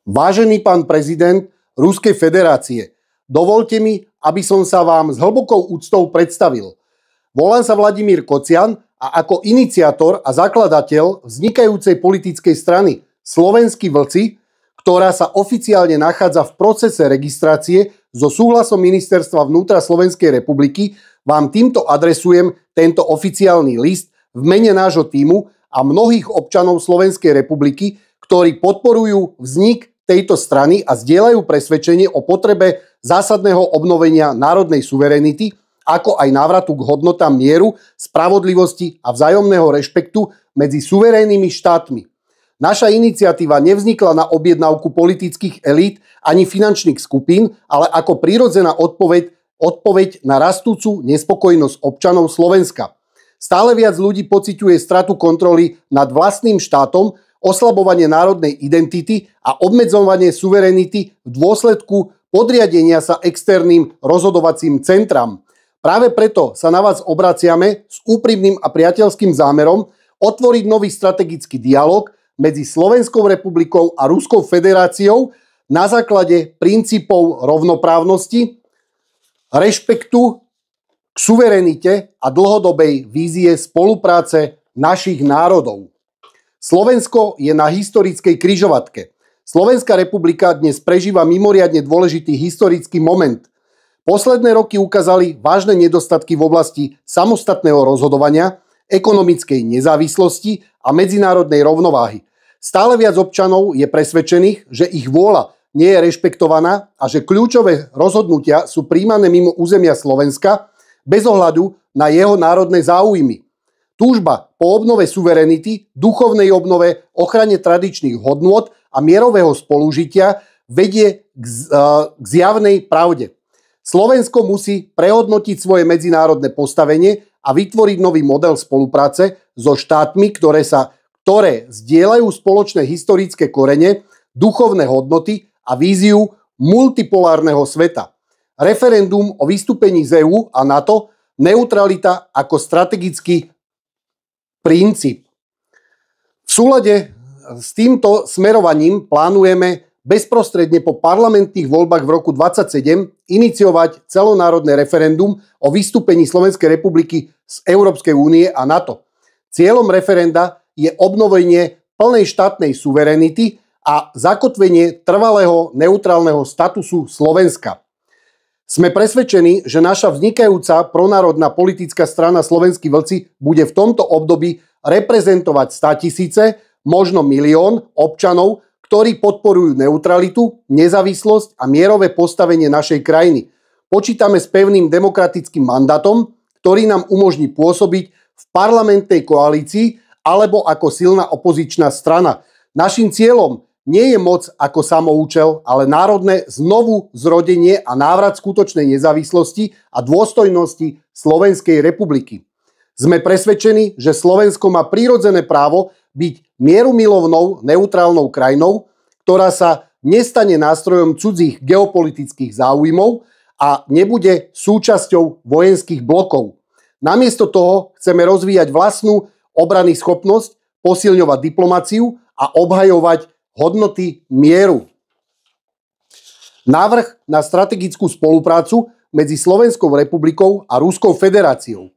Vážený pán prezident Ruskej federácie, dovolte mi, aby som sa vám s hlbokou úctou predstavil. Volám sa Vladimír Kocian a ako iniciátor a zakladateľ vznikajúcej politickej strany Slovenskí vlci, ktorá sa oficiálne nachádza v procese registrácie so súhlasom Ministerstva vnútra Slovenskej republiky, vám týmto adresujem tento oficiálny list v mene nášho tímu a mnohých občanov Slovenskej republiky, ktorí podporujú vznik tejto strany a zdieľajú presvedčenie o potrebe zásadného obnovenia národnej suverenity, ako aj návratu k hodnotám mieru, spravodlivosti a vzájomného rešpektu medzi suverénnymi štátmi. Naša iniciatíva nevznikla na objednávku politických elít ani finančných skupín, ale ako prirodzená odpoveď na rastúcu nespokojnosť občanov Slovenska. Stále viac ľudí pociťuje stratu kontroly nad vlastným štátom, oslabovanie národnej identity a obmedzovanie suverenity v dôsledku podriadenia sa externým rozhodovacím centram. Práve preto sa na vás obraciame s úprimným a priateľským zámerom otvoriť nový strategický dialog medzi Slovenskou republikou a Ruskou federáciou na základe princípov rovnoprávnosti, rešpektu k suverenite a dlhodobej vízie spolupráce našich národov. Slovensko je na historickej križovatke. Slovenská republika dnes prežíva mimoriadne dôležitý historický moment. Posledné roky ukázali vážne nedostatky v oblasti samostatného rozhodovania, ekonomickej nezávislosti a medzinárodnej rovnováhy. Stále viac občanov je presvedčených, že ich vôľa nie je rešpektovaná a že kľúčové rozhodnutia sú prijímané mimo územia Slovenska bez ohľadu na jeho národné záujmy. Túžba po obnove suverenity, duchovnej obnove, ochrane tradičných hodnôt a mierového spolužitia vedie k zjavnej pravde. Slovensko musí prehodnotiť svoje medzinárodné postavenie a vytvoriť nový model spolupráce so štátmi, ktoré zdieľajú spoločné historické korene, duchovné hodnoty a víziu multipolárneho sveta. Referendum o vystúpení z EÚ a NATO, neutralita ako strategický princíp. V súlade s týmto smerovaním plánujeme bezprostredne po parlamentných voľbách v roku 2027 iniciovať celonárodné referendum o vystúpení Slovenskej republiky z Európskej únie a NATO. Cieľom referenda je obnovenie plnej štátnej suverenity a zakotvenie trvalého neutrálneho statusu Slovenska. Sme presvedčení, že naša vznikajúca pronárodná politická strana Slovenskí vlci bude v tomto období reprezentovať 100 000, možno 1 000 000 občanov, ktorí podporujú neutralitu, nezávislosť a mierové postavenie našej krajiny. Počítame s pevným demokratickým mandátom, ktorý nám umožní pôsobiť v parlamentnej koalícii alebo ako silná opozičná strana. Naším cieľom nie je moc ako samoučel, ale národné znovu zrodenie a návrat skutočnej nezávislosti a dôstojnosti Slovenskej republiky. Sme presvedčení, že Slovensko má prirodzené právo byť mierumilovnou neutrálnou krajinou, ktorá sa nestane nástrojom cudzích geopolitických záujmov a nebude súčasťou vojenských blokov. Namiesto toho chceme rozvíjať vlastnú obrannú schopnosť, posilňovať diplomáciu a obhajovať hodnoty mieru. Návrh na strategickú spoluprácu medzi Slovenskou republikou a Ruskou federáciou.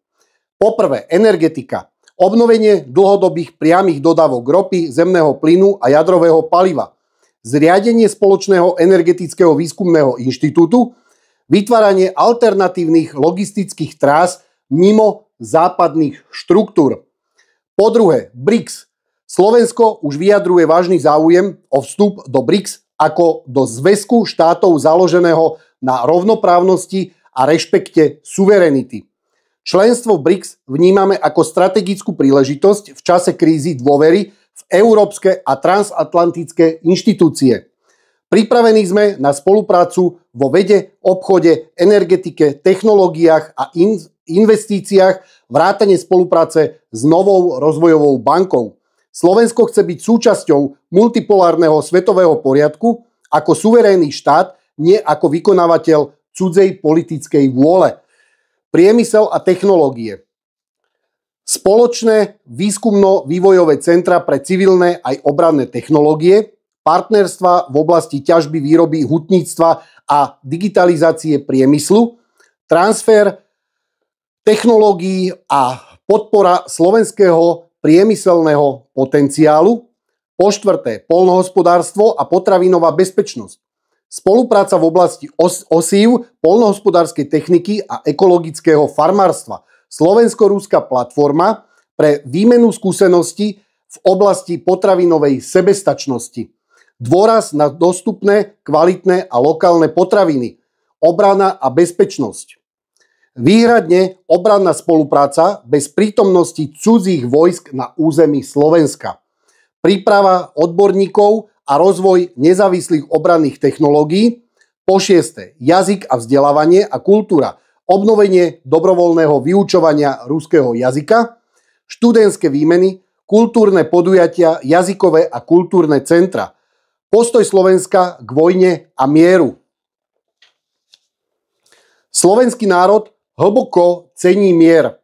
Poprvé, energetika. Obnovenie dlhodobých priamych dodávok ropy, zemného plynu a jadrového paliva. Zriadenie spoločného energetického výskumného inštitútu. Vytváranie alternatívnych logistických trás mimo západných štruktúr. Po druhé, BRICS. Slovensko už vyjadruje vážny záujem o vstup do BRICS ako do zväzku štátov založeného na rovnoprávnosti a rešpekte suverenity. Členstvo v BRICS vnímame ako strategickú príležitosť v čase krízy dôvery v európske a transatlantické inštitúcie. Pripravení sme na spoluprácu vo vede, obchode, energetike, technológiách a investíciách, vrátane spolupráce s novou rozvojovou bankou. Slovensko chce byť súčasťou multipolárneho svetového poriadku ako suverénny štát, nie ako vykonávateľ cudzej politickej vôle. Priemysel a technológie. Spoločné výskumno-vývojové centra pre civilné aj obranné technológie, partnerstva v oblasti ťažby, výroby, hutníctva a digitalizácie priemyslu, transfer technológií a podpora slovenského priemyselného potenciálu. Po štvrté, poľnohospodárstvo a potravinová bezpečnosť. Spolupráca v oblasti osív, poľnohospodárskej techniky a ekologického farmárstva. Slovensko-ruská platforma pre výmenu skúseností v oblasti potravinovej sebestačnosti. Dôraz na dostupné, kvalitné a lokálne potraviny. Obrana a bezpečnosť. Výhradne obranná spolupráca bez prítomnosti cudzích vojsk na území Slovenska. Príprava odborníkov a rozvoj nezávislých obranných technológií. Po šieste, jazyk a vzdelávanie a kultúra. Obnovenie dobrovoľného vyučovania ruského jazyka. Študentské výmeny, kultúrne podujatia, jazykové a kultúrne centra. Postoj Slovenska k vojne a mieru. Slovenský národ hlboko cení mier.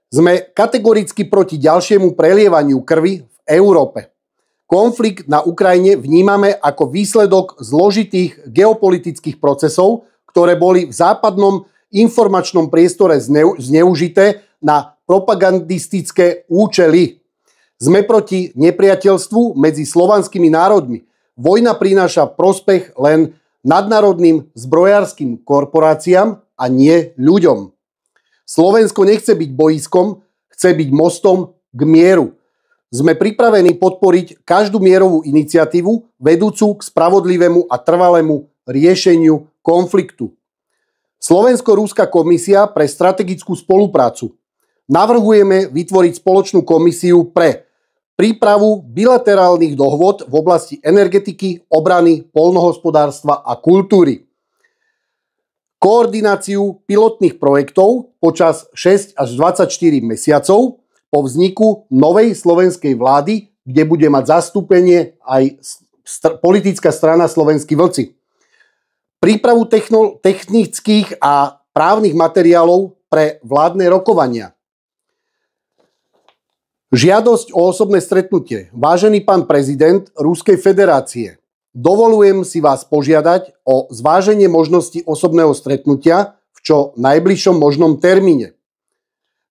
Sme kategoricky proti ďalšiemu prelievaniu krvi v Európe. Konflikt na Ukrajine vnímame ako výsledok zložitých geopolitických procesov, ktoré boli v západnom informačnom priestore zneužité na propagandistické účely. Sme proti nepriateľstvu medzi slovanskými národmi. Vojna prináša prospech len nadnárodným zbrojárskym korporáciám a nie ľuďom. Slovensko nechce byť bojiskom, chce byť mostom k mieru. Sme pripravení podporiť každú mierovú iniciatívu vedúcu k spravodlivému a trvalému riešeniu konfliktu. Slovensko-Ruská komisia pre strategickú spoluprácu. Navrhujeme vytvoriť spoločnú komisiu pre prípravu bilaterálnych dohôd v oblasti energetiky, obrany, poľnohospodárstva a kultúry. Koordináciu pilotných projektov počas 6 až 24 mesiacov po vzniku novej slovenskej vlády, kde bude mať zastúpenie aj politická strana Slovenskí vlci. Prípravu technických a právnych materiálov pre vládne rokovania. Žiadosť o osobné stretnutie. Vážený pán prezident Ruskej federácie, dovolujem si vás požiadať o zváženie možnosti osobného stretnutia v čo najbližšom možnom termíne.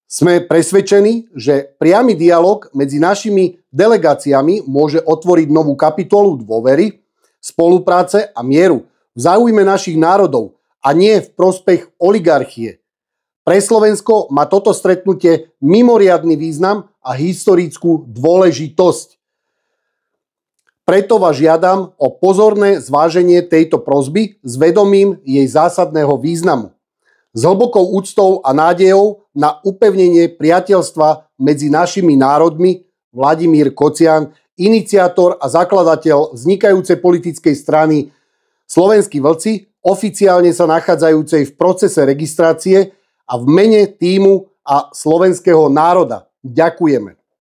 Sme presvedčení, že priamy dialog medzi našimi delegáciami môže otvoriť novú kapitolu dôvery, spolupráce a mieru v záujme našich národov a nie v prospech oligarchie. Pre Slovensko má toto stretnutie mimoriadny význam a historickú dôležitosť. Preto vás žiadam o pozorné zváženie tejto prosby s vedomím jej zásadného významu. S hlbokou úctou a nádejou na upevnenie priateľstva medzi našimi národmi Vladimír Kocian, iniciátor a zakladateľ vznikajúcej politickej strany Slovenskí vlci, oficiálne sa nachádzajúcej v procese registrácie a v mene tímu a slovenského národa. Ďakujeme.